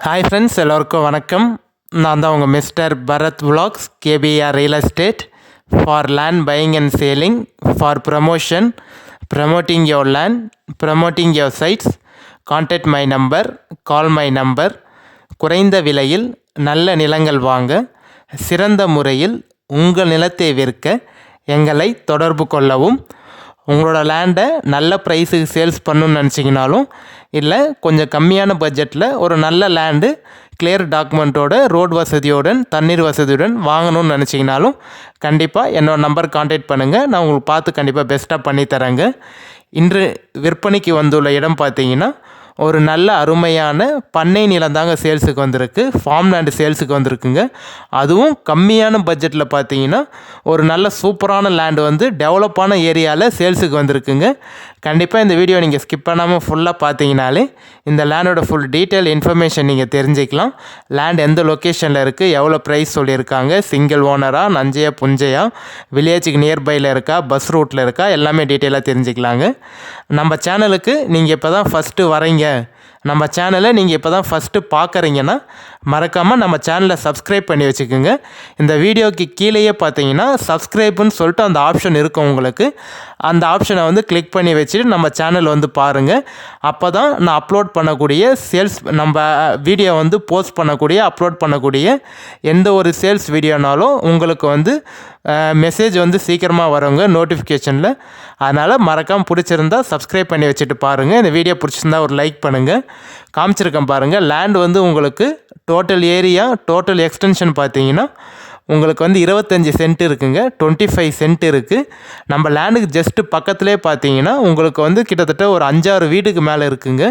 Hi friends, எல்லோருக்கும் வணக்கம். நான் தான் உங்கள் mister Bharat vlogs, KPR real estate for land buying and selling, for promotion, promoting your land, promoting your sites. Contact my number, call my number. குறைந்த விலையில் நல்ல நிலங்கள் வாங்க, சிறந்த முறையில் உங்கள் நிலத்தை விற்க எங்களை தொடர்பு கொள்ளவும். உங்களோட லேண்டை நல்ல ப்ரைஸுக்கு சேல்ஸ் பண்ணணுன்னு நினச்சிங்கனாலும், இல்லை கொஞ்சம் கம்மியான பட்ஜெட்டில் ஒரு நல்ல லேண்டு கிளியர் டாக்குமெண்ட்டோட ரோடு வசதியுடன் தண்ணீர் வசதியுடன் வாங்கணும்னு நினச்சிங்கனாலும் கண்டிப்பாக என்னோடய நம்பர் கான்டாக்ட் பண்ணுங்கள். நான் உங்களுக்கு பார்த்து கண்டிப்பாக பெஸ்ட்டாக பண்ணித்தரேங்க. இன்று விற்பனைக்கு வந்துள்ள இடம் பார்த்தீங்கன்னா ஒரு நல்ல அருமையான பண்ணை நிலம் தாங்க சேல்ஸுக்கு வந்திருக்கு. ஃபார்ம் லேண்டு சேல்ஸுக்கு வந்திருக்குங்க. அதுவும் கம்மியான பட்ஜெட்டில் பார்த்தீங்கன்னா ஒரு நல்ல சூப்பரான லேண்டு வந்து டெவலப்பான ஏரியாவில் சேல்ஸுக்கு வந்திருக்குங்க. கண்டிப்பாக இந்த வீடியோ நீங்கள் ஸ்கிப் பண்ணாமல் ஃபுல்லாக பார்த்தீங்கனாலே இந்த லேண்டோட ஃபுல் டீட்டெயில் இன்ஃபர்மேஷன் நீங்கள் தெரிஞ்சுக்கலாம். லேண்ட் எந்த லொக்கேஷனில் இருக்குது, எவ்வளோ ப்ரைஸ் சொல்லியிருக்காங்க, சிங்கிள் ஓனரா, நஞ்சையா புஞ்சையா, வில்லேஜுக்கு நியர்பையில் இருக்கா, பஸ் ரூட்டில் இருக்கா, எல்லாமே டீட்டெயிலாக தெரிஞ்சுக்கலாங்க. நம்ம சேனலுக்கு நீங்கள் இப்போ தான் ஃபஸ்ட்டு வரீங்க, நம்ம சேனலை நீங்கள் இப்போ தான் ஃபஸ்ட்டு பார்க்குறீங்கன்னா மறக்காமல் நம்ம சேனலை சப்ஸ்கிரைப் பண்ணி வச்சுக்கோங்க. இந்த வீடியோக்கு கீழேயே பார்த்தீங்கன்னா சப்ஸ்கிரைப்புன்னு சொல்லிட்டு அந்த ஆப்ஷன் இருக்கும் உங்களுக்கு. அந்த ஆப்ஷனை வந்து கிளிக் பண்ணி வச்சுட்டு நம்ம சேனல் வந்து பாருங்கள். அப்போ தான் நான் அப்லோட் பண்ணக்கூடிய சேல்ஸ், நம்ம வீடியோ வந்து போஸ்ட் பண்ணக்கூடிய அப்லோட் பண்ணக்கூடிய எந்த ஒரு சேல்ஸ் வீடியோனாலும் உங்களுக்கு வந்து மெசேஜ் வந்து சீக்கிரமாக வருங்க நோட்டிஃபிகேஷனில். அதனால் மறக்காமல் பிடிச்சிருந்தா சப்ஸ்கிரைப் பண்ணி வச்சுட்டு பாருங்கள். இந்த வீடியோ பிடிச்சிருந்தா ஒரு லைக் பண்ணுங்கள். காமிச்சிருக்கேன் பாருங்கள். லேண்ட் வந்து உங்களுக்கு டோட்டல் ஏரியா, டோட்டல் எக்ஸ்டென்ஷன் பார்த்தீங்கன்னா உங்களுக்கு வந்து 25 சென்ட் இருக்குங்க. 25 சென்ட் இருக்குது. நம்ம லேண்டுக்கு ஜஸ்ட்டு பக்கத்துலேயே பார்த்தீங்கன்னா உங்களுக்கு வந்து கிட்டத்தட்ட ஒரு 5-6 வீடுக்கு மேலே இருக்குங்க.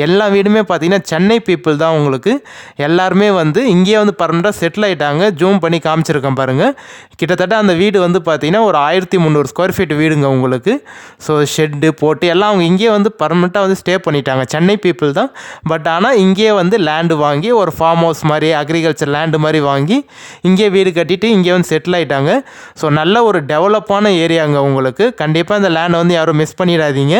எல்லா வீடுமே பார்த்தீங்கன்னா சென்னை பீப்புள் தான். உங்களுக்கு எல்லாருமே வந்து இங்கேயே வந்து பர்மனெண்ட்டாக செட்டில் ஆகிட்டாங்க. ஜூம் பண்ணி காமிச்சிருக்கேன் பாருங்கள். கிட்டத்தட்ட அந்த வீடு வந்து பார்த்தீங்கன்னா ஒரு 1300 ஸ்கொயர் ஃபீட் வீடுங்க உங்களுக்கு. ஸோ ஷெட்டு போட்டு எல்லாம் அவங்க இங்கேயே வந்து பர்மனெண்ட்டாக வந்து ஸ்டே பண்ணிட்டாங்க. சென்னை பீப்புள் தான். பட் ஆனால் இங்கேயே வந்து லேண்டு வாங்கி ஒரு ஃபார்ம் ஹவுஸ் மாதிரி அக்ரிகல்ச்சர் லேண்டு மாதிரி வாங்கி இங்கே வீடு கட்டிட்டு இங்கே வந்து செட்டில் ஆகிட்டாங்க. ஸோ நல்ல ஒரு டெவலப்பான ஏரியாங்க உங்களுக்கு. கண்டிப்பாக இந்த லேண்டை வந்து யாரும் மிஸ் பண்ணிடாதீங்க.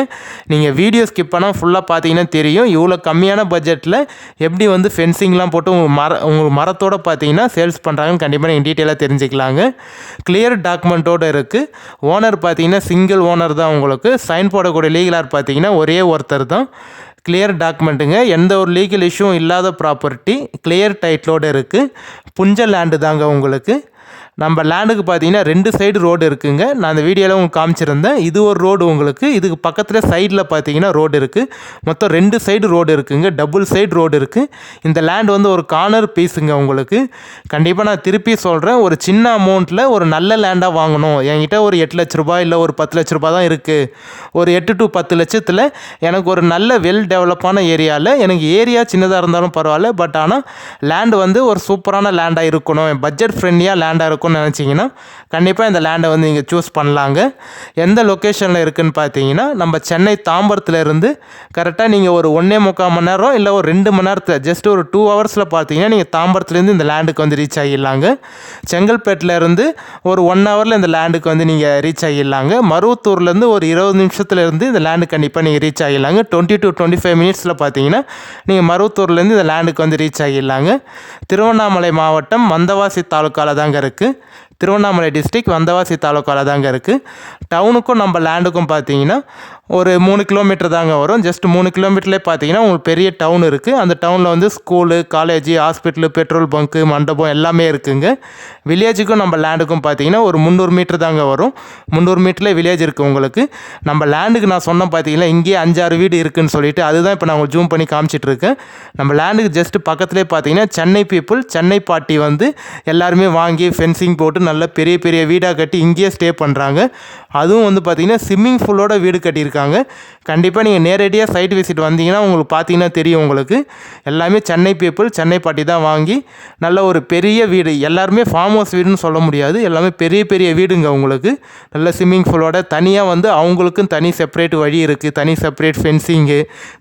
நீங்கள் வீடியோ ஸ்கிப் பண்ணால் ஃபுல்லாக பார்த்தீங்கன்னா தெரியும் இவ்வளோ கம்மியான பட்ஜெட்டில் எப்படி வந்து ஃபென்சிங்லாம் போட்டு உங்களுக்கு மரத்தோடு பார்த்தீங்கன்னா சேல்ஸ் பண்ணுறாங்கன்னு கண்டிப்பாக நீங்கள் டீட்டெயிலாக தெரிஞ்சுக்கலாங்க. கிளியர் டாக்குமெண்ட்டோடு இருக்குது. ஓனர் பார்த்தீங்கன்னா சிங்கிள் ஓனர் தான். உங்களுக்கு சைன் போடக்கூடிய லீகலார் பார்த்தீங்கன்னா ஒரே ஒருத்தர் தான். கிளியர் டாக்குமெண்ட்டுங்க. எந்த ஒரு லீகல் இஷ்யூவும் இல்லாத ப்ராப்பர்ட்டி, கிளியர் டைட்டிலோடு இருக்குது. புஞ்ச லேண்டு தாங்க உங்களுக்கு. நம்ம லேண்டுக்கு பார்த்தீங்கன்னா 2 சைடு ரோடு இருக்குங்க. நான் அந்த வீடியோவில் உங்களுக்கு காமிச்சிருந்தேன். இது ஒரு ரோடு உங்களுக்கு. இதுக்கு பக்கத்தில் சைடில் பார்த்தீங்கன்னா ரோடு இருக்குது. மொத்தம் 2 சைடு ரோடு இருக்குங்க. டபுள் சைடு ரோடு இருக்குது. இந்த லேண்ட் வந்து ஒரு கார்னர் பீஸுங்க உங்களுக்கு. கண்டிப்பாக நான் திருப்பி சொல்கிறேன், ஒரு சின்ன அமௌண்ட்டில் ஒரு நல்ல லேண்டாக வாங்கணும். என்கிட்ட ஒரு 8 லட்ச ரூபாய் இல்லை ஒரு 10 லட்ச ரூபாய் தான் இருக்குது. ஒரு 8 to 10 லட்சத்தில் எனக்கு ஒரு நல்ல வெல் டெவலப்பான ஏரியாவில், எனக்கு ஏரியா சின்னதாக இருந்தாலும் பரவாயில்ல, பட் ஆனால் லேண்டு வந்து ஒரு சூப்பரான லேண்டாக இருக்கணும், பட்ஜெட் ஃப்ரெண்ட்லியாக லேண்டாக இருக்கும் நினச்சிங்கன்னா கண்டிப்பாக இந்த லேண்டை வந்து நீங்கள் சூஸ் பண்ணலாங்க. எந்த லொக்கேஷனில் இருக்குதுன்னு பார்த்தீங்கன்னா நம்ம சென்னை தாம்பரத்துலேருந்து கரெக்டாக நீங்கள் ஒரு 1.25 மணி நேரம் இல்லை ஒரு 2 மணி நேரத்தில் ஜஸ்ட் ஒரு 2 ஹவர்ஸில் பார்த்தீங்கன்னா நீங்கள் தாம்பரத்துலேருந்து இந்த லேண்டுக்கு வந்து ரீச் ஆகிடலாங்க. செங்கல்பேட்டிலேருந்து ஒரு 1 ஹவரில் இந்த லேண்டுக்கு வந்து நீங்கள் ரீச் ஆகிடலாங்க. மருவத்தூர்லேருந்து ஒரு 20 நிமிஷத்துலேருந்து இந்த லேண்டு கண்டிப்பாக நீங்கள் ரீச் ஆகிடலாங்க. 20 to 25 மினிட்ஸில் பார்த்தீங்கன்னா நீங்கள் மருவத்தூர்லேருந்து இந்த லேண்டுக்கு வந்து ரீச் ஆகிடலாங்க. திருவண்ணாமலை மாவட்டம் வந்தவாசி தாலுக்காவில் தாங்க இருக்குது. திருவண்ணாமலை டிஸ்ட்ரிக்ட் வந்தவாசி தாலுக்காவில் தாங்க இருக்குது. டவுனுக்கும் நம்ம லேண்டுக்கும் பார்த்தீங்கன்னா ஒரு 3 கிலோமீட்டர் தாங்க வரும். ஜஸ்ட் 3 கிலோமீட்டர்லேயே பார்த்தீங்கன்னா உங்களுக்கு பெரிய டவுன் இருக்குது. அந்த டவுனில் வந்து school, college, hospital, petrol bunk, மண்டபம் எல்லாமே இருக்குதுங்க. வில்லேஜுக்கும் நம்ம லேண்டுக்கும் பார்த்தீங்கன்னா ஒரு 300 மீட்டர் தாங்க வரும். 300 மீட்டரில் வில்லேஜ் இருக்குது உங்களுக்கு. நம்ம லேண்டுக்கு நான் சொன்னேன் பார்த்தீங்கன்னா இங்கேயே 5-6 வீடு இருக்குதுன்னு சொல்லிட்டு, அதுதான் இப்போ நான் உங்களுக்கு ஜூம் பண்ணி காமிச்சிட்ருக்கேன். நம்ம லேண்டுக்கு ஜஸ்ட் பக்கத்துலேயே பார்த்தீங்கன்னா சென்னை பீப்புள், சென்னை பார்ட்டி வந்து எல்லாருமே வாங்கி ஃபென்சிங் போட்டு நல்ல பெரிய பெரிய வீடாக கட்டி இங்கேயே ஸ்டே பண்ணுறாங்க. அதுவும் வந்து பார்த்திங்கன்னா ஸ்விம்மிங் பூலோட வீடு கட்டியிருக்காங்க. கண்டிப்பாக நீங்கள் நேரடியாக சைட் விசிட் வந்தீங்கன்னா உங்களுக்கு பார்த்தீங்கன்னா தெரியும். உங்களுக்கு எல்லாமே சென்னை பீப்புள், சென்னை பார்ட்டி தான் வாங்கி நல்ல ஒரு பெரிய வீடு, எல்லாருமே ஃபார்ம் ஹவுஸ் வீடுன்னு சொல்ல முடியாது, எல்லாமே பெரிய பெரிய வீடுங்க உங்களுக்கு. நல்ல ஸ்விம்மிங் பூலோட தனியாக வந்து அவங்களுக்கும் தனி செப்பரேட் வழி இருக்குது, தனி செப்பரேட் ஃபென்சிங்கு,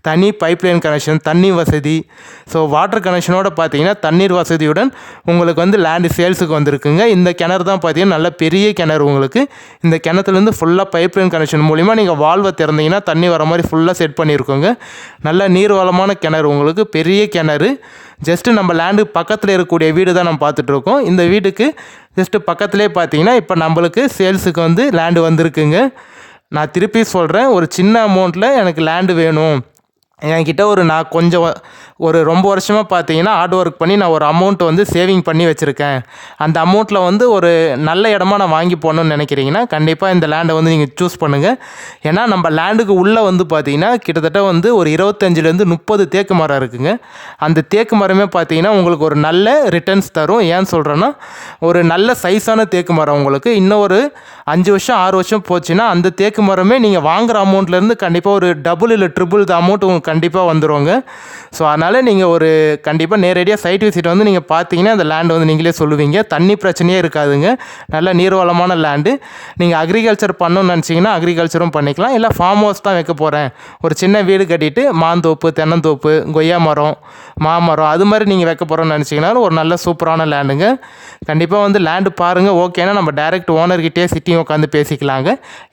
தனி பைப்லைன் கனெக்ஷன், தண்ணி வசதி. ஸோ வாட்டர் கனெக்ஷனோட பார்த்தீங்கன்னா தண்ணீர் வசதியுடன் உங்களுக்கு வந்து லேண்டு சேல்ஸுக்கு வந்திருக்குங்க. இந்த கிணறு தான் பார்த்தீங்கன்னா நல்ல பெரிய கிணறு உங்களுக்கு. இந்த கிணத்துலேருந்து ஃபுல்லாக பைப்லைன் கனெக்ஷன் மூலிமா நீங்கள் வால்வை திறந்தீங்கன்னா தண்ணி வர மாதிரி ஃபுல்லாக செட் பண்ணியிருக்கோங்க. நல்ல நீர் வளமான கிணறு உங்களுக்கு, பெரிய கிணறு. ஜஸ்ட்டு நம்ம லேண்டு பக்கத்தில் இருக்கக்கூடிய வீடு தான் நம்ம பார்த்துட்ருக்கோம். இந்த வீட்டுக்கு ஜஸ்ட்டு பக்கத்துலேயே பார்த்தீங்கன்னா இப்போ நம்மளுக்கு சேல்ஸுக்கு வந்து லேண்டு வந்திருக்குங்க. நான் திருப்பி சொல்கிறேன், ஒரு சின்ன அமௌண்ட்டில் எனக்கு லேண்டு வேணும், என்கிட்ட நான் கொஞ்சம் ரொம்ப வருஷமாக பார்த்தீங்கன்னா ஹார்ட் ஒர்க் பண்ணி நான் ஒரு அமௌண்ட் வந்து சேவிங் பண்ணி வச்சுருக்கேன், அந்த அமௌண்ட்டில் வந்து ஒரு நல்ல இடமா நான் வாங்கி போகணுன்னு நினைக்கிறீங்கன்னா கண்டிப்பாக இந்த லேண்டை வந்து நீங்கள் சூஸ் பண்ணுங்கள். ஏன்னா நம்ம லேண்டுக்கு உள்ளே வந்து பார்த்தீங்கன்னா கிட்டத்தட்ட வந்து ஒரு 25லேருந்து 30 தேக்கு மரம் இருக்குங்க. அந்த தேக்கு மரமே பார்த்தீங்கன்னா உங்களுக்கு ஒரு நல்ல ரிட்டர்ன்ஸ் தரும். ஏன்னு சொல்கிறேன்னா ஒரு நல்ல சைஸான தேக்கு மரம் உங்களுக்கு இன்னும் ஒரு 5 வருஷம் 6 வருஷம் போச்சுன்னா அந்த தேக்கு மரமே நீங்கள் வாங்குகிற அமௌண்ட்லேருந்து கண்டிப்பாக ஒரு டபுள் இல்லை ட்ரிபிள் த அமௌண்ட் உங்களுக்கு கண்டிப்பாக வந்துடுவாங்க. ஸோ அதனால் நீங்கள் ஒரு கண்டிப்பாக நேரடியாக சைட் விசிட் வந்து நீங்கள் பார்த்தீங்கன்னா அந்த லேண்டு வந்து நீங்களே சொல்லுவீங்க. தண்ணி பிரச்சனையே இருக்காதுங்க, நல்ல நீர்வளமான லேண்டு. நீங்கள் அக்ரிகல்ச்சர் பண்ணணும்னு நினச்சிங்கன்னா அக்ரிகல்ச்சரும் பண்ணிக்கலாம், இல்லை ஃபார்ம் ஹவுஸ் தான் வைக்க போகிறேன், ஒரு சின்ன வீடு கட்டிட்டு மாந்தோப்பு, தென்னந்தோப்பு, கொய்யா மரம், மாமரம் அது மாதிரி நீங்கள் வைக்க போகிறோன்னு நினச்சிங்கனாலும் ஒரு நல்ல சூப்பரான லேண்டுங்க. கண்டிப்பாக வந்து லேண்டு பாருங்கள், ஓகேனா நம்ம டைரக்ட் ஓனர்கிட்டே சிட்டிங் உட்காந்து பேசிக்கலாங்க.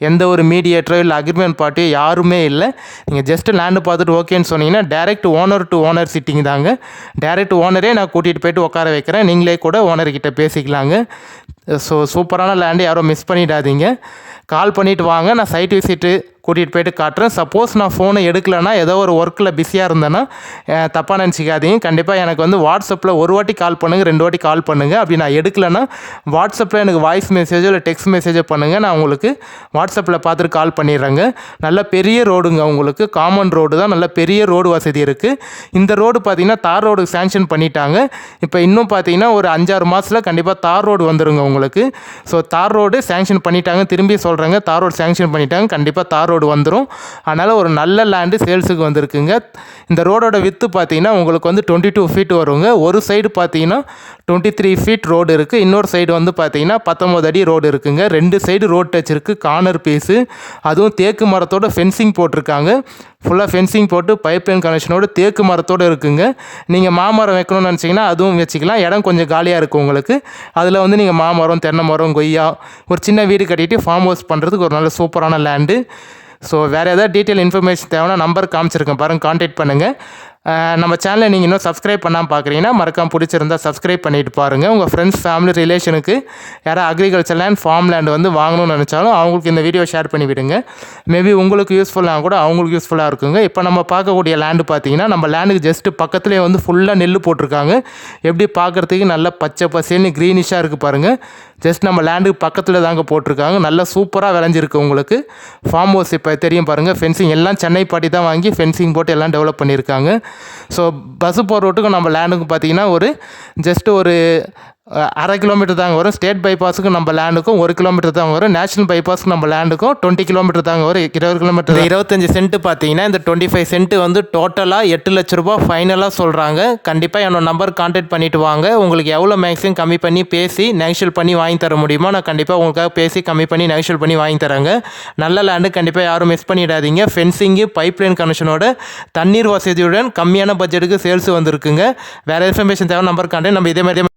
எந்த ஒரு மீடியேட்டரோ இல்லை அக்ரிமெண்ட் பார்ட்டியோ யாருமே இல்லை. நீங்கள் ஜஸ்ட்டு லேண்டு பார்த்துட்டு ஓகேன்னு சொன்னீங்கன்னா direct owner to owner sitting தாங்க. டைரக்ட் ஓனரே நான் கூட்டிகிட்டு போய்ட்டு உட்கார வைக்கிறேன், நீங்களே கூட ஓனர்கிட்ட பேசிக்கலாங்க. ஸோ சூப்பரான லேண்டு, யாரும் மிஸ் பண்ணிடாதீங்க. கால் பண்ணிவிட்டு வாங்க, நான் சைட் விசிட்டு கூட்டிகிட்டு போய்ட்டு காட்டுறேன். சப்போஸ் நான் ஃபோனை எடுக்கலைன்னா ஏதோ ஒரு ஒர்க்கில் பிஸியாக இருந்தேன்னா தப்பாக நினச்சிக்காதீங்க. கண்டிப்பாக எனக்கு வந்து வாட்ஸ்அப்பில் ஒரு வாட்டி கால் பண்ணுங்கள், 2 வாட்டி கால் பண்ணுங்கள். அப்படி நான் எடுக்கலைன்னா வாட்ஸ்அப்பில் எனக்கு வாய்ஸ் மெசேஜோ இல்லை டெக்ஸ்ட் மெசேஜோ பண்ணுங்கள், நான் உங்களுக்கு வாட்ஸ்அப்பில் பார்த்துட்டு கால் பண்ணிடுறேங்க. நல்ல பெரிய ரோடுங்க, உங்களுக்கு காமன் ரோடு தான், நல்ல பெரிய ரோடு வசதி இருக்குது. இந்த ரோடு பார்த்திங்கன்னா தார் ரோடு சேங்ஷன் பண்ணிட்டாங்க. இப்போ இன்னும் பார்த்தீங்கன்னா ஒரு 5-6 மாதத்தில் கண்டிப்பாக தார் ரோடு வந்துடுங்க உங்களுக்கு. ஸோ தார் ரோடு சேங்ஷன் பண்ணிட்டாங்க, திரும்பி சொல்கிறேங்க, தார் ரோடு சேங்ஷன் பண்ணிட்டாங்க, கண்டிப்பாக தார் ரோடு வந்துடும். அதனால் ஒரு நல்ல லேண்டு சேல்ஸுக்கு வந்திருக்குங்க. இந்த ரோடோட வித்து பார்த்தீங்கன்னா உங்களுக்கு வந்து 22 ஃபீட் வருங்க. ஒரு சைடு பார்த்தீங்கன்னா 23 ஃபீட் ரோடு இருக்குது, இன்னொரு சைடு வந்து பார்த்தீங்கன்னா 19 அடி ரோடு இருக்குங்க. 2 சைடு ரோட் டச் இருக்குது, கார்னர் பீஸு, அதுவும் தேக்கு மரத்தோட ஃபென்சிங் போட்டிருக்காங்க. ஃபுல்லாக ஃபென்சிங் போட்டு பைப்லைன் கனெக்ஷனோட தேக்கு மரத்தோடு இருக்குங்க. நீங்கள் மாமரம் வைக்கணும்னு நினச்சிங்கன்னா அதுவும் வச்சுக்கலாம், இடம் கொஞ்சம் காலியாக இருக்கும் உங்களுக்கு. அதில் வந்து நீங்கள் மாமரம், தென்னை மரம், கொய்யா, ஒரு சின்ன வீடு கட்டிட்டு ஃபார்ம் ஹவுஸ் பண்ணுறதுக்கு ஒரு நல்ல சூப்பரான லேண்டு. ஸோ வேறு ஏதாவது டீட்டெயில் இன்ஃபர்மேஷன் தேவைன்னா நம்பர் காமிச்சிருக்கேன் பாருங்கள், கான்டாக்ட் பண்ணுங்கள். நம்ம சேனலை நீங்கள் இன்னும் சப்ஸ்கிரைப் பண்ணாமல் பார்க்குறீங்கன்னா மறக்காம பிடிச்சிருந்தா சப்ஸ்கிரைப் பண்ணிட்டு பாருங்கள். உங்கள் ஃப்ரெண்ட்ஸ், ஃபேமிலி, ரிலேஷனுக்கு யாராவது அக்ரிகல்ச்சர் லேண்ட், ஃபார்ம் லேண்ட் வந்து வாங்கணும்னு நினச்சாலும் அவங்களுக்கு இந்த வீடியோ ஷேர் பண்ணி விடுங்க. மேபி உங்களுக்கு யூஸ்ஃபுல்லாக கூட அவங்களுக்கு யூஸ்ஃபுல்லாக இருக்குங்க. இப்போ நம்ம பார்க்கக்கூடிய லேண்டு பார்த்தீங்கன்னா நம்ம லேண்டுக்கு ஜஸ்ட்டு பக்கத்துலேயே வந்து ஃபுல்லாக நெல் போட்டிருக்காங்க. எப்படி பார்க்குறதுக்கு நல்லா பச்சை பசேல்னு க்ரீனிஷாக இருக்குது பாருங்கள். ஜஸ்ட் நம்ம லேண்டுக்கு பக்கத்தில் தாங்க போட்டிருக்காங்க, நல்லா சூப்பராக விளைஞ்சிருக்கு உங்களுக்கு. ஃபார்ம் ஹவுஸ் இப்போ தெரியும் பாருங்கள், ஃபென்சிங் எல்லாம் சென்னை பாட்டி தான் வாங்கி ஃபென்சிங் போட்டு எல்லாம் டெவலப் பண்ணியிருக்காங்க. ஸோ பஸ்ஸு போகிற ரோட்டுக்கும் நம்ம லேண்டுக்கும் பார்த்தீங்கன்னா ஜஸ்ட்டு ஒரு 1/2 கிலோமீட்டர் தாங்க வரும். ஸ்டேட் பைபாஸுக்கு நம்ம லேண்டுக்கும் 1 கிலோமீட்டர் தாங்க வரும். நேஷனல் பைபாஸுக்கு நம்ம லேண்டுக்கும் 20 கிலோமீட்டர் தாங்க வரும். 20 கிலோமீட்டர். 25 சென்ட் பார்த்தீங்கன்னா இந்த 25 சென்ட் வந்து டோட்டலாக 8 லட்ச ரூபா ஃபைனலாக சொல்கிறாங்க. கண்டிப்பாக என்னோட நம்பர் கான்டாக்ட் பண்ணிவிட்டு வாங்க. உங்களுக்கு எவ்வளோ மேக்ஸிமம் கம்மி பண்ணி பேசி நெகோஷியேட் பண்ணி வாங்கி தர முடியுமோ நான் கண்டிப்பாக உங்களுக்காக பேசி கம்மி பண்ணி நெகோஷியேட் பண்ணி வாங்கி தரேங்க. நல்ல லேண்டு, கண்டிப்பாக யாரும் மிஸ் பண்ணிடாதீங்க. ஃபென்சிங்கு, பைப்லைன் கனெக்ஷனோட தண்ணீர் வசதியுடன் கம்மியான பட்ஜெட்டுக்கு சேல்ஸ் வந்திருக்குங்க. வேறு இன்ஃபர்மேஷன் தேவை நம்பர் கான்டாக்ட். நம்ம இதே மாதிரி